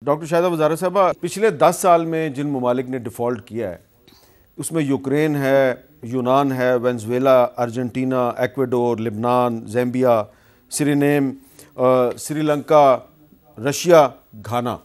Doctor Shahida وزارہ صاحبہ، پچھلے 10 سال میں جن ممالک نے ڈیفالٹ کیا ہے اس میں یوکرین ہے، یونان ہے، وینزویلا، ارجنٹینا، ایکویڈور، لبنان، Zambia, سرینیم، Sri Lanka, Russia, Ghana.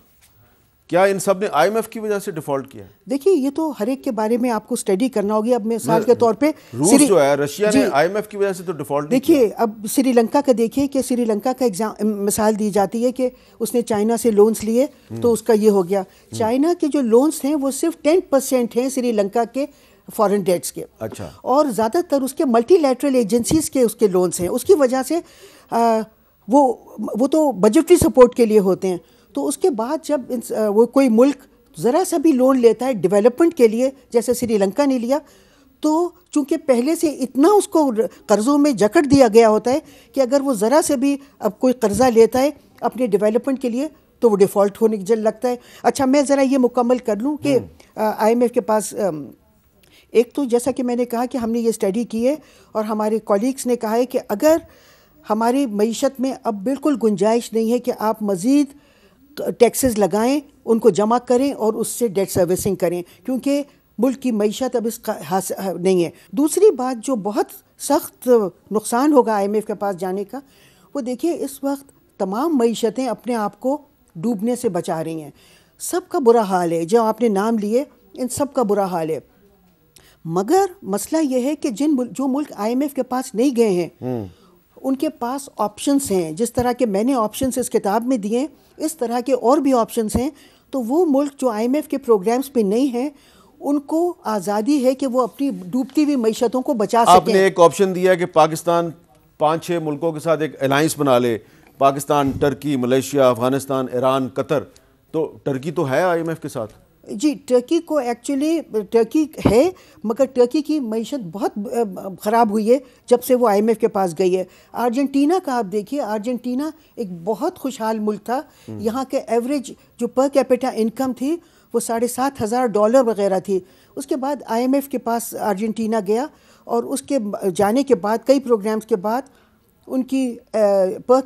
کیا ان سب نے آئی ایم ایف کی وجہ سے ڈیفالٹ کیا ہے؟ دیکھیے یہ تو ہر ایک کے بارے میں آپ کو اسٹڈی کرنا ہوگی. اب مثال کے طور پہ روس جو ہے، رشیا نے آئی ایم ایف کی وجہ سے تو ڈیفالٹ نہیں کیا. دیکھیے اب سری لنکا کا دیکھیے کہ سری لنکا کا مثال دی جاتی ہے کہ اس نے چائنا سے لونز لیے تو اس کا یہ ہو گیا. چائنا کے جو لونز ہیں وہ صرف 10% ہیں سری لنکا کے فارن ڈیٹس کے. اچھا. اور زیادہ تر اس کے ملٹی لیٹرل ایجنسیز کے اس کے لونز ہیں. اس کی وجہ سے وہ تو بجٹری سپورٹ کے لیے ہوتے ہیں. تو اس کے بعد جب وہ کوئی ملک ذرا سا بھی لون لیتا ہے ڈیولپمنٹ کے لیے، جیسے سری لنکا نے لیا، تو چونکہ پہلے سے اتنا اس کو قرضوں میں جکڑ دیا گیا ہوتا ہے کہ اگر وہ ذرا سے بھی اب کوئی قرضہ لیتا ہے اپنے ڈیولپمنٹ کے لیے تو وہ ڈیفالٹ ہونے کی جل لگتا ہے. اچھا میں ذرا یہ مکمل کر لوں کہ آئی ایم ایف کے پاس ایک تو جیسا کہ میں نے کہا کہ ہم نے یہ اسٹڈی کی ہے اور ہمارے کولیگس نے کہا ہے کہ اگر ہماری معیشت میں اب بالکل گنجائش نہیں ہے کہ آپ مزید ٹیکسز لگائیں، ان کو جمع کریں اور اس سے ڈیٹ سروسنگ کریں، کیونکہ ملک کی معیشت اب اس نہیں ہے. دوسری بات جو بہت سخت نقصان ہوگا آئی ایم ایف کے پاس جانے کا، وہ دیکھیے اس وقت تمام معیشتیں اپنے آپ کو ڈوبنے سے بچا رہی ہیں. سب کا برا حال ہے، جو آپ نے نام لیے ان سب کا برا حال ہے. مگر مسئلہ یہ ہے کہ جو ملک آئی ایم ایف کے پاس نہیں گئے ہیں ان کے پاس آپشنس ہیں. جس طرح کے میں نے آپشنس اس کتاب میں دیے اس طرح کے اور بھی آپشنس ہیں. تو وہ ملک جو آئی ایم ایف کے پروگرامز پہ نہیں ہیں ان کو آزادی ہے کہ وہ اپنی ڈوبتی ہوئی معیشتوں کو بچا سکیں. آپ نے ایک آپشن دیا کہ پاکستان 5-6 ملکوں کے ساتھ ایک الائنس بنا لے، پاکستان، ٹرکی، ملیشیا، افغانستان، ایران، قطر. تو ٹرکی تو ہے آئی ایم ایف کے ساتھ. جی ٹرکی کو ایکچولی ٹرکی ہے، مگر ٹرکی کی معیشت بہت خراب ہوئی ہے جب سے وہ آئی ایم ایف کے پاس گئی ہے. ارجنٹینا کا آپ دیکھیے، ارجنٹینا ایک بہت خوشحال ملک تھا. یہاں کے ایوریج جو پر کیپیٹا انکم تھی وہ $7,500 وغیرہ تھی. اس کے بعد آئی ایم ایف کے پاس ارجنٹینا گیا اور اس کے جانے کے بعد کئی پروگرامز کے بعد ان کی per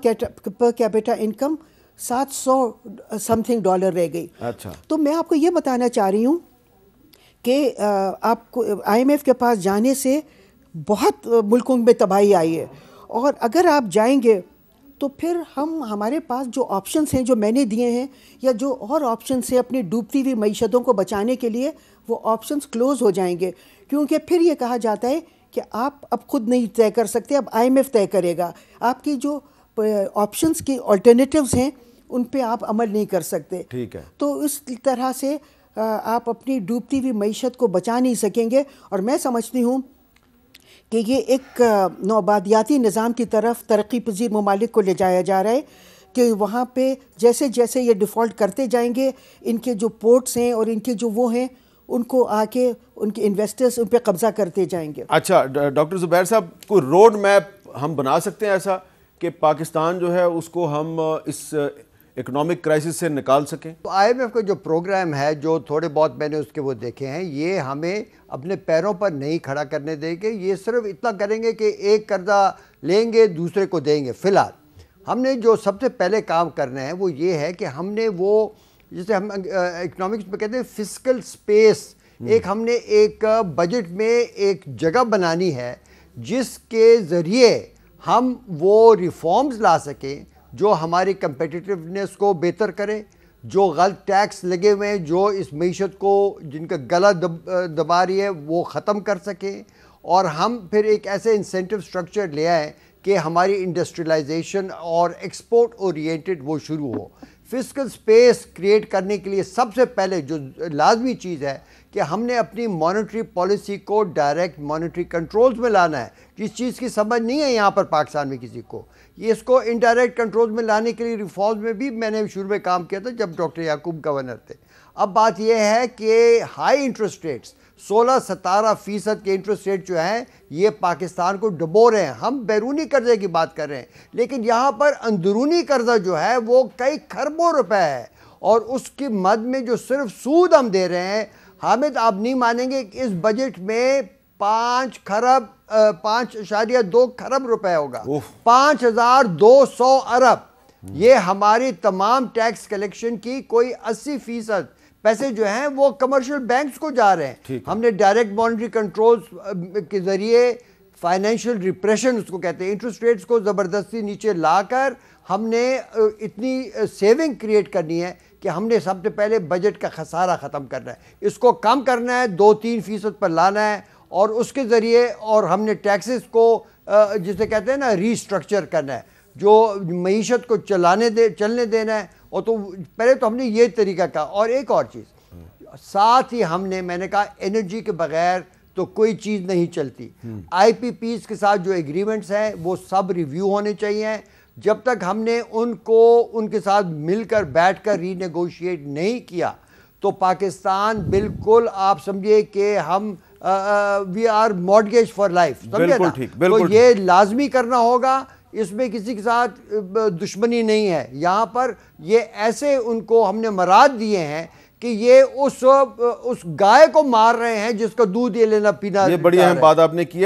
capita income $700 some thing رہ گئی. اچھا. تو میں آپ کو یہ بتانا چاہ رہی ہوں کہ آپ کو آئی ایم ایف کے پاس جانے سے بہت ملکوں میں تباہی آئی ہے. اور اگر آپ جائیں گے تو پھر ہمارے پاس جو آپشنس ہیں جو میں نے دیے ہیں یا جو اور آپشنس ہیں اپنی ڈوبتی ہوئی معیشتوں کو بچانے کے لیے، وہ آپشنس کلوز ہو جائیں گے. کیونکہ پھر یہ کہا جاتا ہے کہ آپ اب خود نہیں طے کر سکتے، اب آئی ایم ایف طے کرے گا. آپ کی جو آپشنس کی آلٹرنیٹیوز ہیں ان پہ آپ عمل نہیں کر سکتے. ٹھیک ہے. تو اس طرح سے آپ اپنی ڈوبتی ہوئی معیشت کو بچا نہیں سکیں گے. اور میں سمجھتی ہوں کہ یہ ایک نوآبادیاتی نظام کی طرف ترقی پذیر ممالک کو لے جایا جا رہا ہے کہ وہاں پہ جیسے جیسے یہ ڈیفالٹ کرتے جائیں گے ان کے جو پورٹس ہیں اور ان کے جو وہ ہیں ان کو آ کے ان کے انویسٹرز ان پہ قبضہ کرتے جائیں گے. اچھا ڈاکٹر زبیر صاحب، کوئی روڈ میپ ہم بنا سکتے ہیں ایسا کہ پاکستان جو ہے اس کو ہم اس اکنامک کرائسس سے نکال سکیں؟ تو آئی ایم ایف کا جو پروگرام ہے، جو تھوڑے بہت میں نے اس کے وہ دیکھے ہیں، یہ ہمیں اپنے پیروں پر نہیں کھڑا کرنے دیں گے. یہ صرف اتنا کریں گے کہ ایک قرضہ لیں گے دوسرے کو دیں گے. فی الحال ہم نے جو سب سے پہلے کام کرنا ہے وہ یہ ہے کہ ہم نے وہ جسے ہم اکنامکس میں کہتے ہیں فسکل سپیس، ہم نے ایک بجٹ میں ایک جگہ بنانی ہے جس کے ذریعے ہم وہ ریفارمز لا سکیں جو ہماری کمپیٹیٹیونیس کو بہتر کرے، جو غلط ٹیکس لگے ہوئے ہیں جو اس معیشت کو جن کا گلا دبا رہی ہے وہ ختم کر سکیں. اور ہم پھر ایک ایسے انسینٹیو سٹرکچر لے آئیں کہ ہماری انڈسٹریلائزیشن اور ایکسپورٹ اورینٹڈ وہ شروع ہو. فسکل سپیس کریٹ کرنے کے لیے سب سے پہلے جو لازمی چیز ہے کہ ہم نے اپنی مانیٹری پالیسی کو ڈائریکٹ مانیٹری کنٹرولز میں لانا ہے. جس چیز کی سمجھ نہیں ہے یہاں پر پاکستان میں کسی کو، یہ اس کو انڈائریکٹ کنٹرولز میں لانے کے لیے ریفارمز میں بھی میں نے شروع میں کام کیا تھا جب ڈاکٹر یعقوب گورنر تھے. اب بات یہ ہے کہ ہائی انٹرسٹ ریٹس 16-17% کے انٹرسٹ ریٹ جو ہیں یہ پاکستان کو ڈبو رہے ہیں. ہم بیرونی قرضے کی بات کر رہے ہیں لیکن یہاں پر اندرونی قرضہ جو ہے وہ کئی خربوں روپے ہے اور اس کی مد میں جو صرف سود ہم دے رہے ہیں. حامد آپ نہیں مانیں گے کہ اس بجٹ میں 5.2 خرب روپے ہوگا. 5,200 ارب. یہ ہماری تمام ٹیکس کلیکشن کی کوئی 80% پیسے جو ہیں وہ کمرشل بینکس کو جا رہے ہیں. ہم نے ڈائریکٹ مانیٹری کنٹرول کے ذریعے فائنینشیل ریپریشن اس کو کہتے ہیں, انٹرسٹ ریٹس کو زبردستی نیچے لا کر ہم نے اتنی سیونگ کریٹ کرنی ہے کہ ہم نے سب سے پہلے بجٹ کا خسارہ ختم کرنا ہے, اس کو کم کرنا ہے, 2-3% پر لانا ہے, اور اس کے ذریعے اور ہم نے ٹیکسز کو جسے کہتے ہیں نا ری-اسٹرکچر کرنا ہے, جو معیشت کو چلنے دینا ہے. اور تو پہلے تو ہم نے یہ طریقہ کہا. اور ایک اور چیز ساتھ ہی ہم نے, میں نے کہا انرجی کے بغیر تو کوئی چیز نہیں چلتی. آئی پی پیز کے ساتھ جو ایگریمنٹس ہیں وہ سب ریویو ہونے چاہیے. جب تک ہم نے ان کے ساتھ مل کر بیٹھ کر ری نیگوشیٹ نہیں کیا تو پاکستان بالکل آپ سمجھے کہ ہم we are mortgage for life, سمجھے نا. تو یہ لازمی کرنا ہوگا, اس میں کسی کے ساتھ دشمنی نہیں ہے. یہاں پر یہ ایسے ان کو ہم نے مراد دیے ہیں کہ یہ اس گائے کو مار رہے ہیں جس کا دودھ یہ لینا پینا. یہ بڑی اہم بات آپ نے کی ہے.